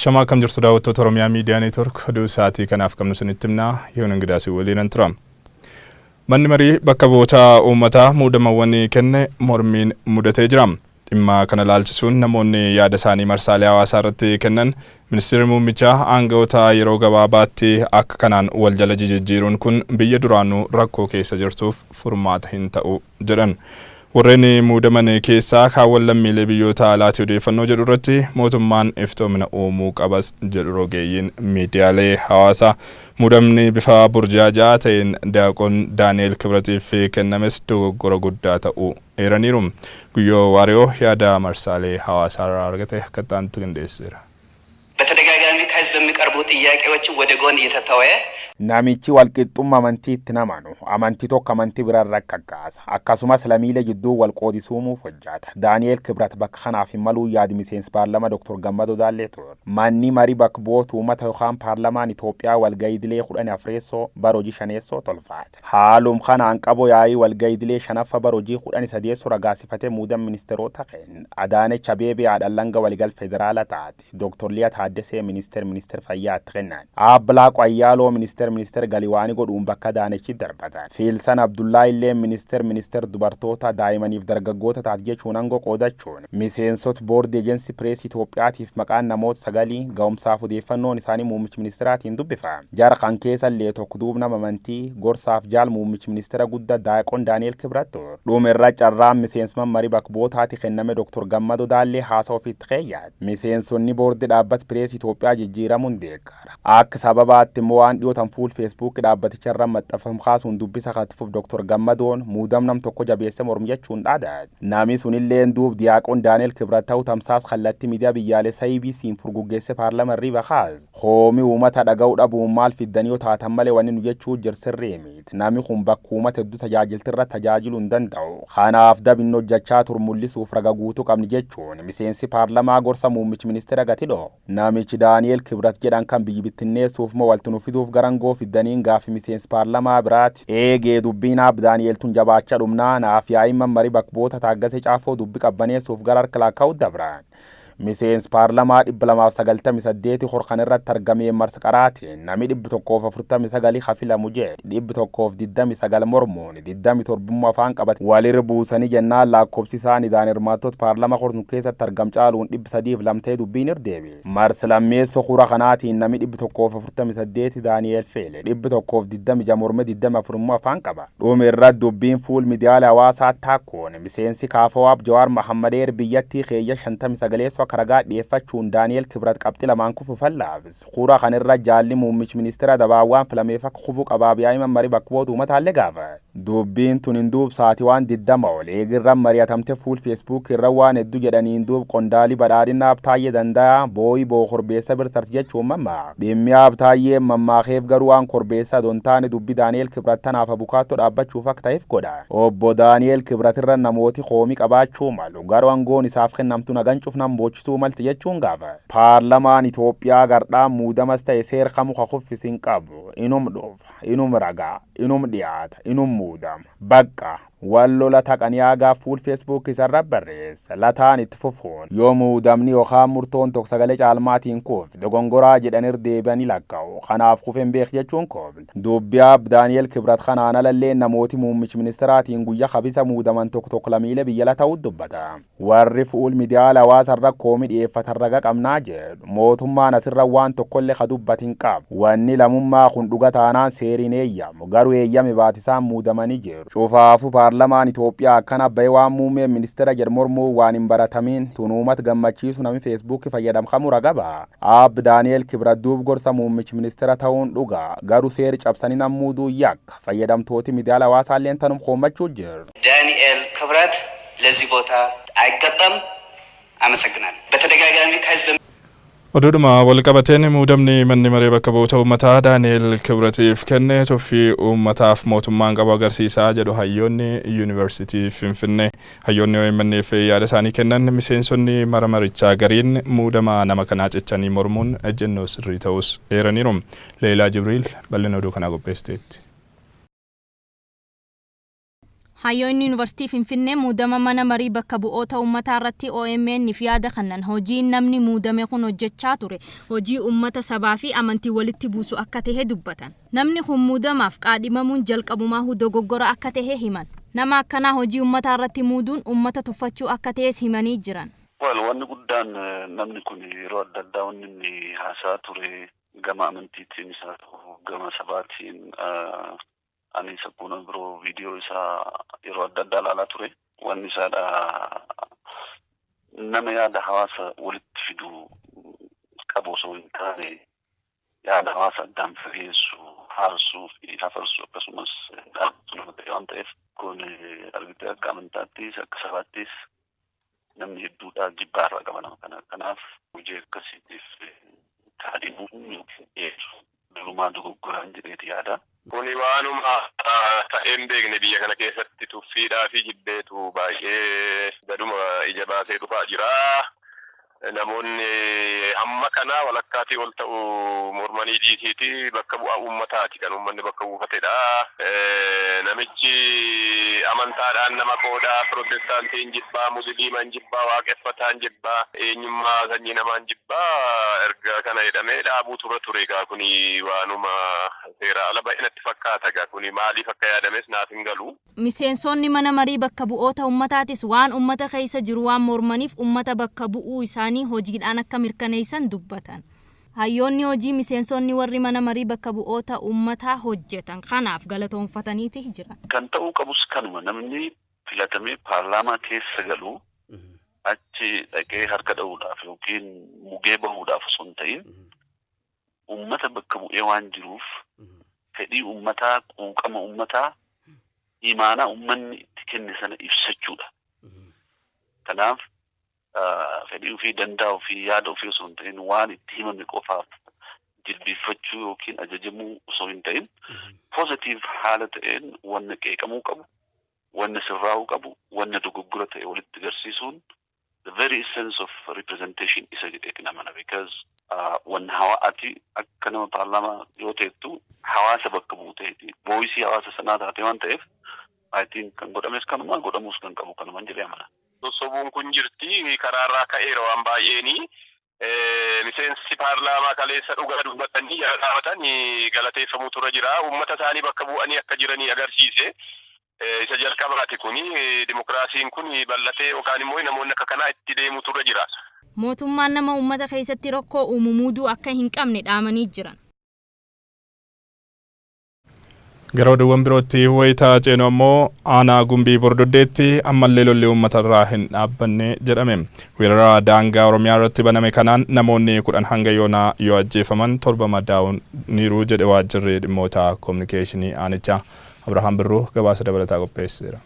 Shama kam jirtu daawwattoota Oromiyaa Miidiyaa Neetwork oduu sa'aatii kanaaf qabnu isinitti himnaa yoon ingidaasii waliin turam. Manni marii bakka bu'oota uummataa muudamawwan kenne mormiin mudatee jira. Dhimma kana laalchisuun namoonni yaada isaanii marsaalee hawaasaa irratti kennan Ministeerri Muummichaa aangawoota yeroo gabaabaatti akka kanaan wal jala jijjiiruun kun biyya duraanuu rakkoo keessa jirtuuf furmaata hin ta'u jedhan. Warreen muudaman keessaa kaawwan lammiilee biyyoota alaatti odeeffannoo jedhu irratti mootummaan iftoomina uumuu qabas jedhu rogeeyyiin miidiyaalee hawaasaa. Muudamni bifa burjaajaa ta'een Daaqon Daani'eel Kibratiif kennames dogoggora guddaa ta'uu eeraniiru. Guyyoo Waariyoo yaada marsaalee hawaasaa irraa argate akka ta'antu qindeesseera. በተደጋጋሚ ከህዝብ በሚቀርቡ ጥያቄዎች ወደ ጎን እየተተወ ናሚቺ walqixxummaa amantiitti namanu amantii tokko amantii birarra kakkaasa akkasumas lammiilee jidduu walqoodisuumuuf hojjata. Daani'eel Kibrat bakka kanaaf maluu yaadi miseensa paarlamaa Dr. Gammadoo Daallee ture. Manni marii bakka bu'oota uummata yookaan paarlamaan Itoophiyaa walga'iidilee 14 barojii 5 tolfaate. Haalum kanaan qaboo yaa'ii walga'iidilee 5 barojii 13 ragaasifatee muudama ministeerota kenna. Adaanech Abeebee haadhalanga waligal federaala taate. Dr. Liyaa Taaddesee ministeer fayyaa kennan. Abbalaa Qayyaaloo ministeer Galiwaanii godhuun bakka Daanechi darbatan. Fiilsan Abdullaa illee ministeer dubartoota daa'imaniif dargaggoota taate jechuun aangoo qoodachuun miseensota boord ejensi pirees Itoophiyaatiif maqaan namoota 9 ga'umsaaf odeeffannoon isaanii muummichi ministeeraatiin dubbifama. Jara kan keessa illee tokko duubna amantii gorsaaf jaal muummichi ministeera guddaa Daaqon Daani'eel Kibrat ture. Dhuumerra carraan miseensa marii bakka bu'ootaatti kenname Dr. Gammadoo Daallee haasaa ofiitti keeyyaate. Miseensonni boordi dhaabbata pirees Itoophiyaa jijjiiramuun deeggara. Akka sababaatti immoo waan dhiyootan fuul Facebook dhaabbaticharra maxxanfam kaasuun dubbisa katifuuf Dr. Gammadoon muudamnam tokko jabeesse mormu jechuun dhaadate. Namni sunillee duub Daaqon Daani'eel Kibrat ta'uu tamsaas kallattii miidiyaa biyyaalessaa IBC'n furguggeesse paarlaamarrii bakaas. Hoomi uummata dhaga'uu dhabuun maal fiddanii yoo taatan malee wanni nu jechuu jirsirree miti. Namni kun bakka uummata hedduu tajaajiltirra tajaajiluu hin danda'u. Kanaaf dabinni hojjechaa tur mul'isuuf raga guutuu qabni jechuun miseensi paarlamaa gorsa muummichi ministeera gatidho. Namichi Daani'eel Kibrat jedhan kan biyyi bittinneessuuf moo waltu nufiduuf garangoo fiddaniin gaafi miseensi paarlamaa biraati. Eegee dubbiinaaf Daani'eeltuun jabaachaa dhumnaa naaf yaa'imman marii bakka bu'oota Taaggase Caafoo dubbi qabbaneessuuf gara harka laakkaa'uu dabran. Miseensi paarlamaa 298 horkan irratti argamee marsa qaraatiin nami 149 hafilamu jedhe 129 mormuun 27 afaan qabate walir buusanii jennaan lakkoofsi isaanii daan hirmaattota paarlamaa hornu keessatti argam caaluun 302 dubbiin irdeebi. Marsa lammeessoo hura kanaatiin nami 148 Daani'eel Feele 126 morme 24 afaan qaba. Dhume irratti dubbiin fuul miidiyaalee hawaasaa taakkoon miseensi Kaafawaab Jawaar Mahammadeer biyyattii keeyya 59 karagaa dhiyeeffachuun Daani'eel Kibrat qabxii lamaan kufu fallaafis. Hura kanirra jaalli muummichi ministeera dabaawwaan filameef akka kufu qabaabiyaa himan marii bakka bu'oota uummataallee gaafa. Dubbiin tun hin duub saatii waan 20 eegirran mari'atamte fuul Facebook irra waan hedduu jedhaniin duub qondaalii badhaadhinaa Abtaayyee danda'a booyi boo korbeessa birtarti jechuun mammaa. Dhimmi Abtaayyee mammaakeef garuu waan korbeessa don taane dubbi Daani'eel Kibrat tanaaf abukaattoo dhaabbachuuf akka ta'eef godha. Obbo Daani'eel Kibrat irra namooti qoomii qabaachuu malu garuu aangoon isaaf kennamtu nagancuuf nam boochisuu malti jechuun gaafa. Paarlamaan Itoophiyaa gardhaan muudamas ta'e seer kamu kakuffisiin qabu. Inum dhufa, inum ragaa, inum dhiyaata, inum muudama. Bakka wallola taqaniyaagaa fuul Facebook isarra barreessa lataan itti fufuun yoo muudamni yookaan murtoon tokko sagalee caalmaatiin kuuf dogongoraa jedhanir deebi'anii lakkaa'u kanaaf kufeen beek jechuun koobla. Dubbiyaa Daani'eel Kibrat kanaan alallee namooti muummichi ministeeraatiin guyyaa kabisa muudaman tokko lammiilee biyya la ta'uu dubbata. Warri fuul miidiyaalee hawaasarra koomii dhiyeeffatan raga qabnaa jedhu mootummaan asirra waan tokkollee ka dubbatin qabu. Wanni lamummaa kun dhuga taanaan seeriin eeyyamu garuu eeyyame baatisaan muudamanii jiru. Cufaafu paarlamaan Itoophiyaa akkana bahe waan muummee ministeera jedhmormuu waan hin baratamin tunuumat gammachiisu nami Facebook fayyadamkamu ragaba. Ab Daani'eel Kibrat duub gorsa muummichi ministeera ta'uun dhuga garuu seeri cabsanii namuuduu yakka fayyadamtooti miidiyaalee hawaasaalleen tanum koomachuu jiru. ዳንኤል ክብረት ለዚህ ቦታ አይገባም። አመሰግናለሁ። በተደጋጋሚ ከህዝብ Oduudhuma walqabateen muudamni manni maree bakka bu'oota uummataa Daani'eel Kibratiif kenne tuffii uummataaf mootummaan qabu agarsiisaa jedhu hayyoonni Yuunivarsiitii Finfinnee. Hayyoonni OMN'f yaada isaanii kennan miseensonni marichaa gariin muudama nama kanaa cechanii mormuun ejjennoo sirrii ta'us eeraniiru. Leelaa Jibriil bal'ina oduu kanaa qopheessiteetti. Hayyoon Yuunivarsiitii Finfinnee muudama mana marii bakka bu'oota uummataa irratti OMN fi yaada kannan hojiin namni muudame kun hojjechaa ture hojii uummata sabaa fi amantii walitti buusu akka ta'e dubbatan. Namni kun muudamaaf qaadhimamuun jalqabumaa dogoggora akka ta'e himan. Nama akkanaa hojii uummataa irratti muuduun uummata tuffachuu akka ta'es himanii jiran. Wanni guddaan namni kun yeroo adda addaa wanni inni haasaa ture gama amantiitiin isaa gama sabaatiin ani sabboona biroo viidiyoo isaa yeroo adda addaa ilaalaa ture. Wanni isaadha nama yaada hawaasa walitti fidu qabu osoo hin taane yaada hawaasa addaan fageessu haarsuu fi hafarsu akkasumas dhaabatu nama ta'e waan ta'eef kun argitee akka amantaattis akka sabaattis namni hedduudha jibbaa irraa qaba nama kana. Kanaaf hojii akkasiitiif kaadhimuun yookiin durumaa dogoggoraan jedheeti yaada. Kuni waanuma ta'een beekne biyya kana keessatti tuffiidhaa fi jibbeetu baay'ee gaduma ija baasee dhufaa jira. Namoonni hamma kana walakkaatii ol ta'u mormanii dhiisiiti bakka bu'aa uummataati kan uummanni bakka buufatedha. Namichi amantaadhaan nama qoodaa Pirotestaantiin jibbaa, Musliimaan jibbaa, Waaqeffataan jibbaa, eenyummaa sanyii namaan jibbaa erga kana jedhamee dhaabuu ture egaa kuni waanuma seera ala baay'inatti fakkaata egaa kuni maaliif akka yaadames naaf hin galu. Miseensonni mana marii bakka bu'oota uummataatis waan uummata keessa jiru waan mormaniif uummata bakka bu'uu isaanii hojiidhaan akka mirkaneessan dubbatan. Hayyoonni hojii miseensonni warri mana marii bakka bu'oota uummataa hojjetan kanaaf galatoonfataniiti jiran. Kan ta'uu qabus kanuma namni filatamee paarlaamaa keessa galu achi dhaqee harka dha'uudhaaf yookiin mugee bahuudhaaf osoo hin ta'in uummata bakka bu'ee waan jiruuf fedhii uummataa quuqama uummataa imaanaa uummanni itti kenne sana ibsachuudha. Kanaaf fedhii ofii danda'a ofii yaada ofii osoo hin ta'in waan itti himame qofaaf jilbiffachuu yookiin ajajamuu osoo hin ta'in positive haala ta'een wanna qeeqamuu qabu, wanna sirraa'uu qabu, wanna dogoggora ta'e walitti agarsiisuun the very essence of representation isa jedheeti namana because wanna hawaati akka nama paarlaamaa yoo ta'ettu hawaasa bakka buuteeti voice hawaasa sanaa taate waan ta'eef I think kan godhames kanuma godhamus kan qabu kanuma jedhee amana. Sosobuun kun jirti karaarraa ka'eera waan baay'eeni miseensi paarlaamaa kaleessa dhugaa dubbatanii yaadaawwatanii galateeffamuu tura jira. Uummata isaanii bakka bu'anii akka jiranii agarsiise. Isa jalqabaati kuni dimokiraasiin kun bal'atee yookaan immoo namoonni akka kanaa itti deemuu tura jira. Mootummaan nama uummata keessatti rakkoo uumuu akka hin qabne dhaamanii jiran. Gara oduuwwan birootti wayitaa ceenu ammoo aanaa gumbii bordoddeetti ammallee lolli uummata irraa hin dhaabbanne jedhame. Weerara daangaa Oromiyaa irratti baname kanaan namoonni 10 hanga yoonaa yoo ajjeefaman 7 madaa'aniiru jedhe waajjirri dhimmoota kominikeeshinii aanichaa. Abrahaam Birruu gabaasa dabalataa qopheesseera.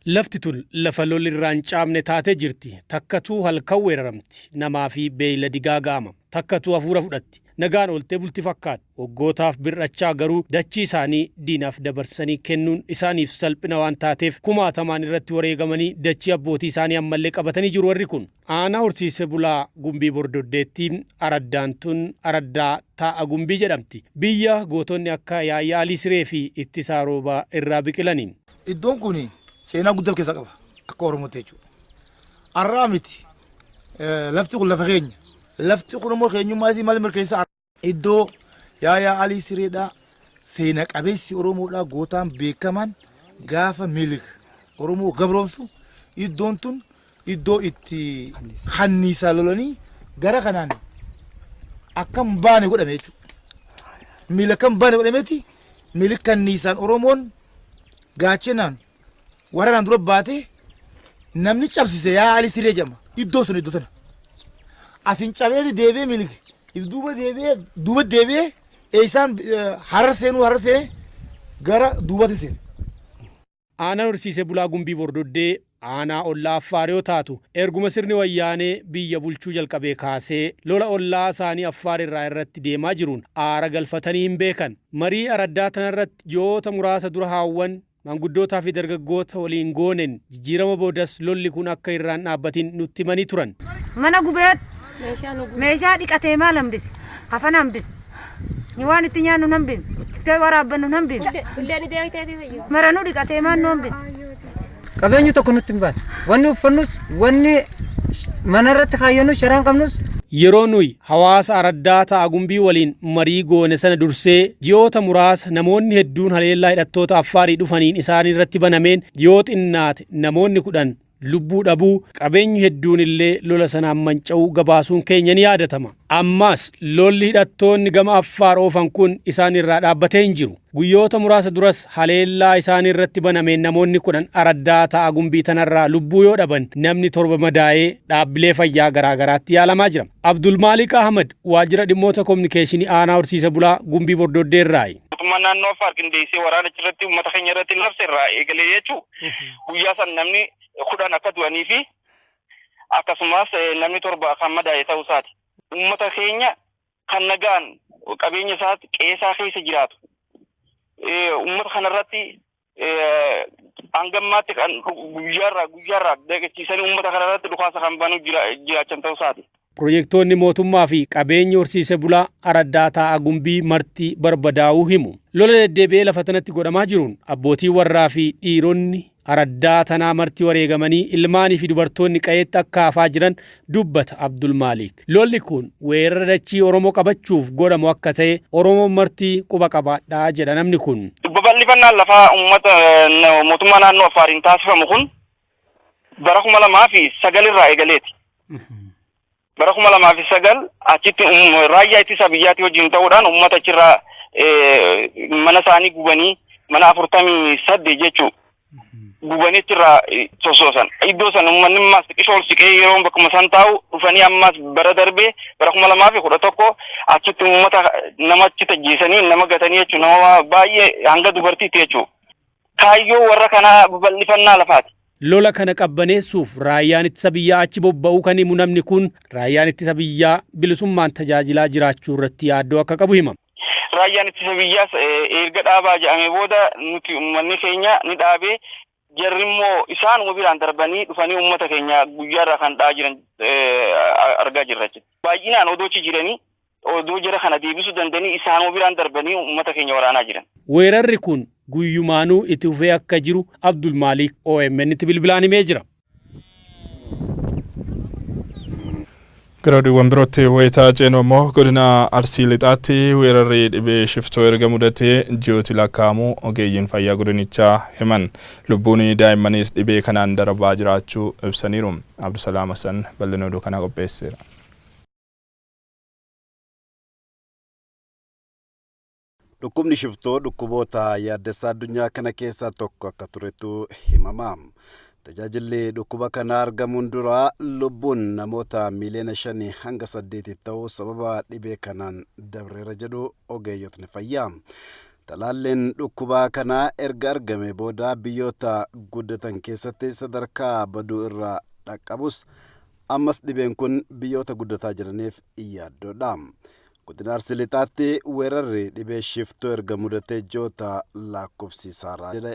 Lafti tun lafa lolli irraan caamne taatee jirti. Takkatuu halkan weeraramti. Namaa fi beeyladi gaaga'ama. Takkatuu hafuura fudhatti. Nagaan oltee bulti fakkaata. Waggootaaf birrachaa garuu dachii isaanii diinaaf dabarsanii kennuun isaaniif salphina waan taateef kumaatamaan irratti wareegamanii dachii abbootii isaanii ammallee qabatanii jiru warri kun. Aanaa horsiise bulaa gumbii bordoddeettiin araddaan tun araddaa taa'a gumbii jedhamti. Biyya gootonni akka Yaayyaa Alii Siree fi Ittisaa Roobaa irraa biqilaniin. Iddoon kuni seenaa guddaa keessa qaba akka Oromootti jechuudha. Arraa miti lafti kun lafa keenya. Lafti kun immoo keenyummaa isii maal mirkaneessa iddoo Yaayyaa Alii Sireedhaa seena qabeessi Oromoodhaa gootaan beekaman gaafa milik Oromoo gabroomsu iddoon tun iddoo itti hanniisaa lolanii gara kanaan akkam baane godhame jechuudha. Miila akkam baane godhameeti milik kanniisaan Oromoon gaachinaan waraanaan dura baate namni cabsise Yaayyaa Alii Siree jedhama iddoo sun iddoo sana. Asin cabee deebee milik duuba deebee eesaan harsee gara duubatti seene. Aanaa horsiise bulaa gumbii bordoddee aanaa ollaa Affaar yoo taatu erguma sirni wayyaanee biyya bulchuu jalqabee kaasee lola ollaa isaanii Affaar irraa irratti deemaa jiruun aara galfatanii hin beekan. Marii araddaa tanarratti ji'oota muraasa dura haawwan manguddootaa fi dargaggoota waliin goonen jijjiirama boodas lolli kun akka irraan dhaabbatiin nutti himanii turan. Mana gubeet meeshaa dhiqatee maal hambise kafana hambise Ni waan itti nyaannu nan beeku. Itti waraabbannu nan beeku. Maranuu dhiqatee maannoo hambis. Qabeenyi tokko nutti hin baane. Wanni uffannus, wanni mana irratti kaayyannus, sharaan qabnus. Yeroo nuyi hawaasa araddaa ta'a gumbii waliin marii goone sana dursee ji'oota muraasa namoonni hedduun haleellaa hidhattoota Affaarii dhufaniin isaan irratti banameen yoo xinnaate namoonni 10 lubbuu dhabuu qabeenyi hedduun illee lola sanaan manca'uu gabaasuun keenya ni yaadatama. Ammas lolli hidhattoonni gama Affaar oofan kun isaan irraa dhaabbatee hin jiru. Guyyoota muraasa duras haleellaa isaan irratti banameen namoonni 10 araddaa ta'a gumbii tanarraa lubbuu yoo dhaban namni 7 madaa'ee dhaabbilee fayyaa garaagaraatti yaalamaa jira. Abdul Malik Ahmad waajjira dhimmoota kominikeeshinii aanaa horsiisa bulaa gumbii bordoddeerraayi. Mootummaan naannoo Affaar qindeessee waraana irratti uummata keenya irratti labseerraa eegalee jechuu guyyaa san namni 10 akka du'anii fi akkasumas namni 7 kan madaa'e ta'uu isaati. Uummata keenya kan nagaan qabeenya isaatti qeesaa keessa jiraatu. Uummata kanarratti hangammaatti kan guyyaarraa deeggarsiisanii uummata kanarratti dhukaasa kan banuu jiraachan ta'uu isaati. Projektoonni mootummaa fi qabeenyi horsiise bulaa araddaa ta'a gumbii marti barbadaa'uu himu. Lola deddeebi'ee lafa tanatti godhamaa jiruun abbootii warraa fi dhiironni araddaa tanaa marti wareegamanii ilmaanii fi dubartoonni qayeetti akka hafaa jiran dubbata Abdul Malik. Lolli kun weerara dachii Oromoo qabachuuf godhamu akka ta'e Oromoon marti quba qabaadhaa jedha namni kun. Babal'ifannaan lafaa uummata mootummaa naannoo Affaariin taasifamu kun bara 2009 irraa eegaleeti. Bara 2009 achitti raayyaa ittisa biyyaatti wajjin ta'uudhaan uummata achirraa mana isaanii gubanii mana 48 jechuu gubanii achirraa sosoosan. Iddoo san uummanni ammas xiqqishoo ol siqee yeroo bakkuma san taa'u dhufanii ammas bara darbee bara 2011 achitti uummata nama achi tajjeesanii nama gatanii jechuu nama baay'ee hanga dubartiitti jechuu. Kaayyoo warra kanaa babal'ifannaa lafaati. Lola kana qabbaneessuuf raayyaan ittisa biyyaa achi bobba'uu kan himu namni kun raayyaan ittisa biyyaa bilisummaan tajaajilaa jiraachuu irratti yaaddoo akka qabu hima. Raayyaan ittisa biyyaas erga dhaabaa jedhamee booda nuti uummanni keenya ni dhaabee jarri immoo isaanuma biraan darbanii dhufanii uummata keenya guyyaarraa kan dha'aa jiran argaa jirra. Baay'inaan odoochi jiranii odoo jara kana deebisuu dandanii isaanuma biraan darbanii uummata keenya waraanaa jiran. Weerarri kun guyyumaanuu itti fufee akka jiru Abdul Malik OMN itti bilbilaan himee jira. Garaadiiwwan birootti wayitaa ceenuu immoo godina Arsii Lixaatti weerarri dhibee shiftoo erga mudatee ji'ooti lakkaa'amuu ogeeyyiin fayyaa godinichaa himan. Lubbuun daa'immaniis dhibee kanaan darbaa jiraachuu ibsaniiru. Abdusalaam Hassan bal'ina oduu kana qopheesseera. Dhukkubni shiftoo dhukkuboota yaaddessaa addunyaa kana keessaa tokko akka turetu himama. Tajaajilli dhukkuba kana argamuun dura lubbuun namoota miliyoona 5 hanga 8 ta'uu sababa dhibee kanaan dabreera jedhu ogeeyyotni fayyaa. Talaalleen dhukkuba kana erga argame booda biyyoota guddatan keessatti sadarkaa baduu irraa dhaqqabus ammas dhibeen kun biyyoota guddataa jiraniif yaaddoodha. Godina Arsii Lixaatti weerarri dhibee shiftoo erga mudatee ji'oota lakkoofsiisaara jedhe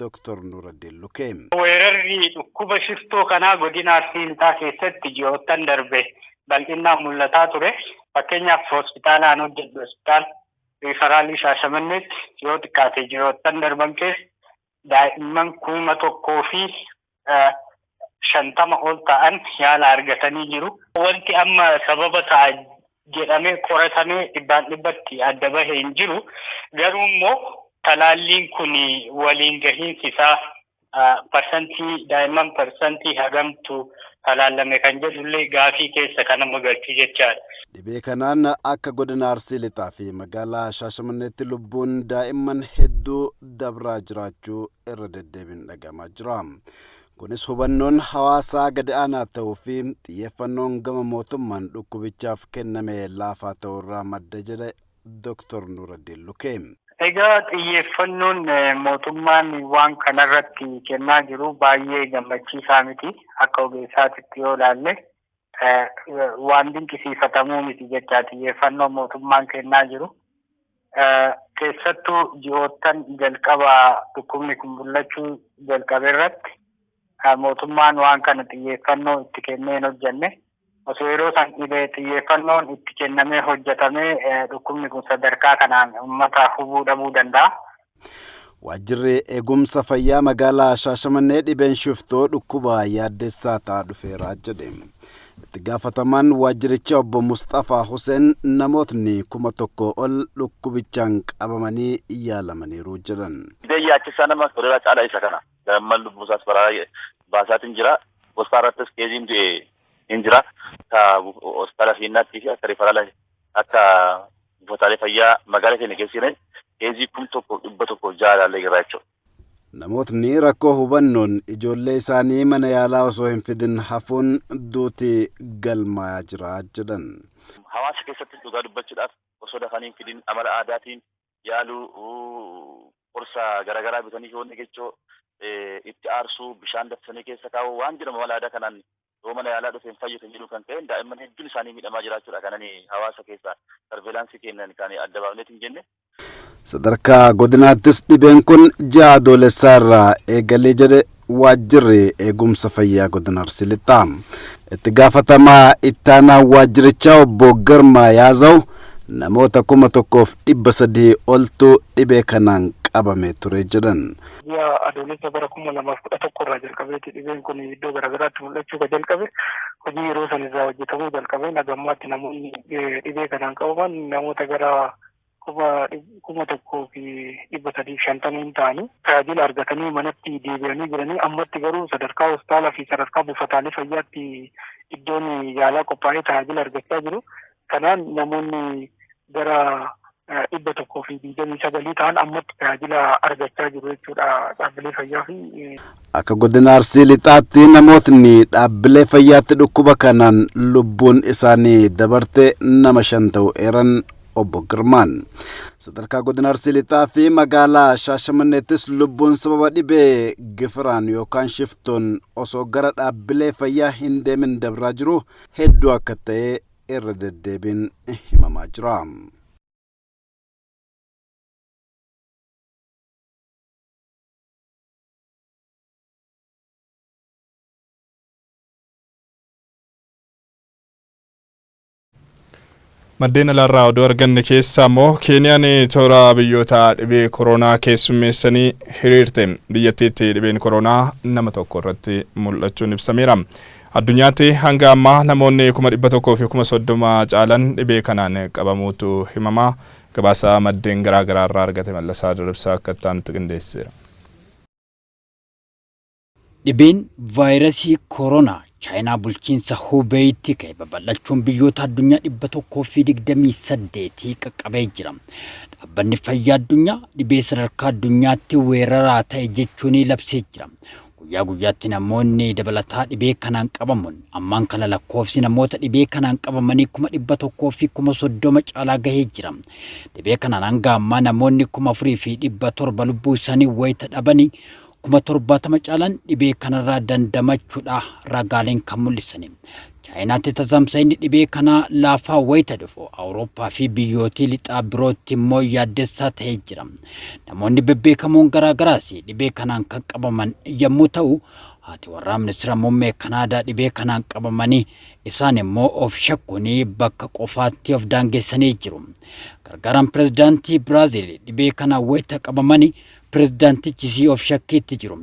Dr. Nuruddin Lukee. Weerarri dhukkuba shiftoo kanaa godina Arsii Lixaa keessatti ji'oottan darbe bal'inaan mul'ataa ture. Fakkeenyaaf hospitaala aan hojjedhu hospitaala riifaraalii Shaashamanneetti yoo xiqqaate ji'oottan darban keessa daa'imman 1,050 ol ta'an yaala argatanii jiru. Wanti amma sababa ta'a jedhamee qoratamee dhibbatti adda bahee hin jiru. Garuu immoo talaalliin kun waliin gahiinsi isaa daa'imman parsantii hagamtu talaallame kan jedhullee gaafii keessa kan nama galchuu jechaadha. Dhibee kanaan akka godina Arsii Lixaa fi magaalaa Shaashamanneetti lubbuun daa'imman hedduu dabraa jiraachuu irra deddeebiin dhagamaa jira. Kunis hubannoon hawaasaa gadi aanaa ta'uu fi xiyyeeffannoon gama mootummaan dhukkubichaaf kenname laafaa ta'uu irraa madda jedhe Dr. Nuruddin Lukee. Egaa xiyyeeffannoon mootummaan waan kanarratti kennaa jiru baay'ee gammachiisaa miti. Akka ogeessaatitti yoo ilaalle waan dinqisiifatamuu miti jecha xiyyeeffannoon mootummaan kennaa jiru. Keessattuu ji'oottan jalqabaa dhukkubni kun mul'achuu jalqabe irratti mootummaan waan kana xiyyeeffannoo itti kennee hin hojjenne. osoo yeroo san dhibee xiyyeeffannoon itti kennamee hojjetamee dhukkubni kun sadarkaa kanaan uummata hubuu dhabuu danda'a. Waajjirri eegumsa fayyaa magaalaa Shaashamannee dhibeen shiftoo dhukkuba yaaddessaa ta'aa dhufeera jedhe. Itti gaafatamaan waajjirichaa obbo Mustafaa Hussein namootni 1,000 ol dhukkubichaan qabamanii yaalamaniiru jedhan. Dhibee yaachisaa nama toleraa caalaa isa kana. Gammal lubbusaas baasaatiin jira. Hospitaalattis keeziin du'e hin jira. Hospitaala Fiinnaattii fi akka rifaraala akka buufataalee fayyaa magaalaa keenya keessatti keezii 1,100 jaalaallee jira jechuudha. Namootni rakkoo hubannoon ijoollee isaanii mana yaalaa osoo hin fidin hafuun duuti galmaa'aa jira jedhan. Hawaasa keessatti dhugaa dubbachuudhaaf osoo dafanii hin fidin amala aadaatiin yaaluu qorsa garaagaraa bitanii yoo negechoo itti aarsuu bishaan daffisanii keessa kaa'uu waan jedhamu amala aadaa kanaan yoo mana yaalaa dhufeen fayyatan jedhu kan ta'e daa'imman hedduun isaanii miidhamaa jiraachuudha kananii hawaasa keessa sarveelaansii kennan kan adda baafneet hin jenne. Sadarkaa godinaattis dhibeen kun ji'a adoolessaa irraa eegalee jedhe waajjirri eegumsa fayyaa godina Arsii Lixaa. Itti gaafatamaa ittaanaa waajjirichaa obbo Girmaa Yaazaw namoota 1,300 oltu dhibee kanaan qabame ture jedhan. Ji'a adoolessa bara 2011 irraa jalqabeeti dhibeen kun iddoo garaagaraatti mul'achuu ka jalqabe hojii yeroo san irraa hojjetamuu jalqabe nagammaatti namoonni dhibee kanaan qabaman namoota gara 1,350 ta'anii tajaajila argatanii manatti deebi'anii jiranii ammatti garuu sadarkaa hospitaalaa fi sadarkaa buufataalee fayyaatti iddoon yaalaa qophaa'ee tajaajila argachaa jiru. Kanaan namoonni gara 129 ta'an ammatti tajaajila argachaa jiru jechuudha dhaabbilee fayyaa fi. Akka godina Arsii Lixaatti namootni dhaabbilee fayyaatti dhukkuba kanaan lubbuun isaanii dabarte nama 5 ta'u eeran obbo Girmaan. Sadarkaa godina Arsii Lixaa fi magaalaa Shaashamanneettis lubbuun sababa dhibee gifiraan yookaan shiftoon osoo gara dhaabbilee fayyaa hin deemin dabraa jiru hedduu akka ta'e irra deddeebiin himamaa jira. Maddeen alaarraa oduu arganne keessaa immoo Keeniyaan toora biyyoota dhibee koronaa keessummeessanii hiriirte. Biyyattiitti dhibeen koronaa nama tokko irratti mul'achuun ibsameera. Addunyaatti hanga ammaa namoonni 130,030 caalan dhibee kanaan qabamuutu himama. Gabaasa maddeen garaagaraa irraa argate Mallasaa Dirribsaa akka itti qindeesseera. Dhibeen vaayirasii koronaa Chaayinaa bulchiinsa Hubeeyitti ka'e babal'achuun biyyoota addunyaa 128 qaqqabee jira. Dhaabbanni fayyaa addunyaa dhibee sadarkaa addunyaatti weeraraa ta'e jechuun labsee jira. Guyyaa guyyaatti namoonni dabalataa dhibee kanaan qabamuun ammaan kana lakkoofsi namoota dhibee kanaan qabamanii 130,030 caalaa gahee jira. Dhibee kanaan hanga ammaa namoonni 4,700 lubbuu isaanii wayita dhabanii 70 caalan dhibee kanarraa dandamachuudha ragaaleen kan mul'isani. Chaayinaatti tatamsa'inni dhibee kana laafaa wayita dhufu Awurooppaa fi biyyootii lixaa birootti immoo yaaddessaa ta'ee jira. Namoonni bebbeekamoon garaagaraas dhibee kanaan kan qabaman yommuu ta'u haati warraa ministeera muummee Kanaadaa dhibee kanaan qabamanii isaan immoo of shakkuun bakka qofaatti of daangessanii jiru. Gargaaraan pirezidaantii Biraaziil dhibee kanaan wayita qabamanii pirezidaantichi of shakkiitti jiru.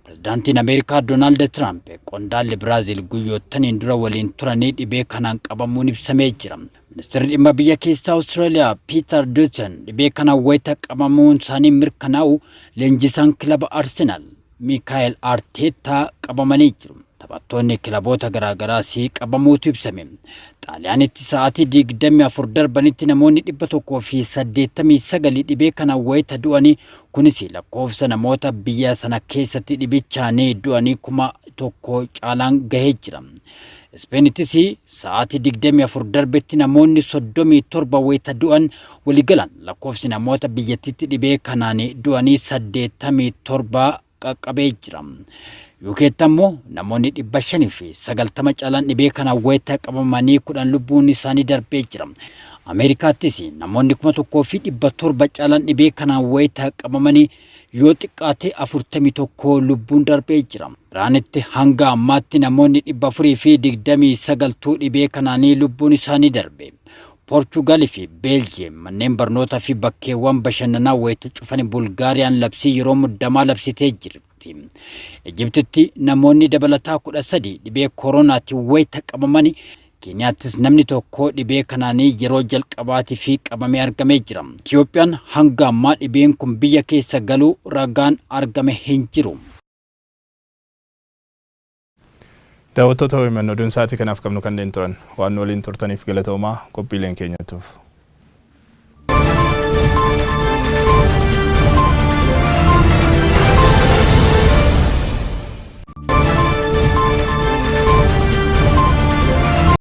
Pirezidaantiin Ameerikaa Doonaald Tiraamp qondaalli Biraaziil guyyootaniin dura waliin turanii dhibee kanaan qabamuun ibsamee jira. Ministeerri dhimma biyya keessaa Awustiraaliyaa Piiter Dutton dhibee kanaan wayita qabamuun isaanii mirkanaa'u leenjisaan kilaba Arsenaal Miikaayel Arteetaa qabamanii jiru. Taphattoonni kilaboota garaagaraas qabamuutu ibsame. Xaaliyaanitti sa'aatii 24 darbanitti namoonni 189 dhibee kanaan wayita du'anii kunis lakkoofsa namoota biyya sana keessatti dhibichaan du'anii 1,000 caalaan gahee jira. Ispeeniittis sa'aatii 24 darbetti namoonni 37 wayita du'an waligalan lakkoofsi namoota biyyattiitti dhibee kanaan du'anii 87 qaqqabee jira. Yuukeetti ammoo namoonni 590 caalaan dhibee kanaan wayita qabamanii 10 lubbuun isaanii darbee jira. Ameerikaattis namoonni 1,700 caalan dhibee kanaan wayita qabamanii yoo xiqqaate 41 lubbuun darbee jira. Iraanitti hanga ammaatti namoonni 429 dhibee kanaanii lubbuun isaanii darbe. Portugal fi Belgium manneen barnootaa fi bakkeewwan bashannanaa wayita cufanii Bulgaariyaan labsii yeroo muddamaa labsitee jirti. Ijiptitti namoonni dabalataa 13 dhibee koronaatiin wayita qabamanii Keenyaattis namni tokko dhibee kanaanii yeroo jalqabaatii fi qabamee argamee jira. Itiyoophiyaan hanga ammaa dhibeen kun biyya keessa galuu ragaan argame hin jiru. Daawwattoota OMN oduun sa'aatii kanaaf qabnu kanneen turan waan waliin turtaniif galatoomaa qophiileen keenyatuuf.